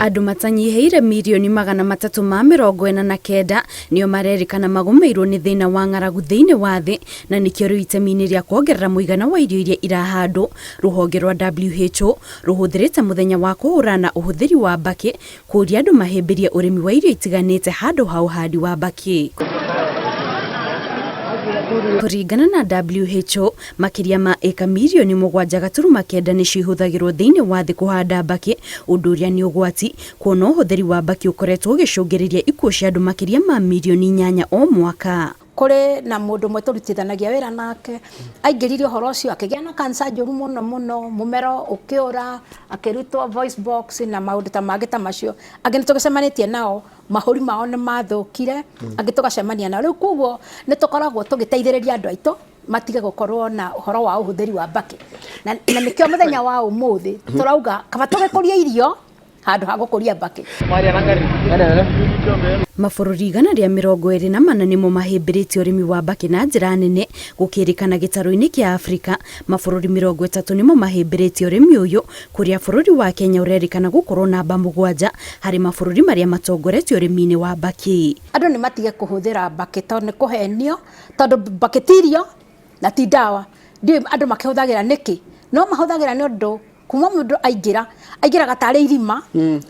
Andũ matanyiheire milioni 349 nio marerikana magumeirwo ni thina wa ng'aragu thiini wa thi, na nikio riu itemi-ini ria kuongerera muigana wa irio iria irahandwo. Ruhonge rwa WHO ruhuthirite muthenya wa kuhurana uhuthiri wa mbaki kuria andu mahimbirie urimi wa irio itiganite handu ha uhandi wa mbaki. Kuringana na WHO, makiria ma eka milioni 7.9 ni cihuthagirwo thiini wa thi kuhanda mbaki, undu uria ni ugwati kuona uhuthiri wa mbaki ukoretwo ugicungiriria ikuo cia andu makiria ma milioni 8 o mwaka. Kuri na mundu mwe turutithanagia wira nake aingiririo horo ucio akigia na cancer njuru muno mumero ukiura akirutwo voice box na maundu ta mangĩ ta macio angĩ tugicemanitie nao mahuri mao ni mathukire angĩ tugacemania nao riu kuguo ni tukoragwo tugiteithĩrĩria andu aitu matige gukorwo na uhoro wa uhuthiri wa mbaki na nikio muthenya wa umuthi turauga kaba tugikuria irio handu ha gukuria mbaki. Mabururi 124 nimo mahĩmbĩrĩtie urimi wa mbaki na njĩra nene gũkĩrĩkana gĩtarũ-inĩ kĩa Afrika. Mabururi 30 nimo mahĩmbĩrĩtie urimi uyu, kuria bururi wa Kenya urerikana gukorwo namba 7 harĩ mabururi maria matongoretie urimi-inĩ wa mbaki. Andũ nĩ matige kũhũthĩra mbaki tondũ nĩ kũhenio, tondũ mbaki tirio na ti dawa. Ndio andũ makĩhũthagĩra nĩkĩ? No mahũthagĩra nĩ ũndũ kuma mũndũ aingĩraga tarĩ irima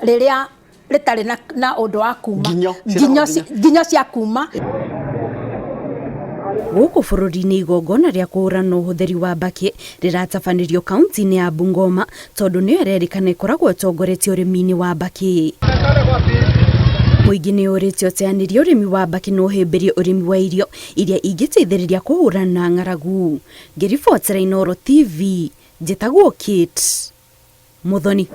rĩrĩa rĩtarĩ na ũndũ wa kuma nginyo cia kuma. Gũkũ bũrũri-inĩ igongona rĩa kũhũrana ũhũthĩri wa mbaki rĩratabanĩrio kaunti-inĩ ya Bungoma tondũ nĩyo ĩrerĩkana ĩkoragwo ĩtongoretie ũrĩmi-inĩ wa mbaki. Mũingĩ nĩ ũrĩtio ũteanĩria ũrĩmi wa mbaki na ũhĩmbĩrie ũrĩmi wa irio iria ingĩteithĩrĩria kũhũrana na ng'aragu. Ngĩribotera Inooro TV, njĩtagwo Kate Muthoni.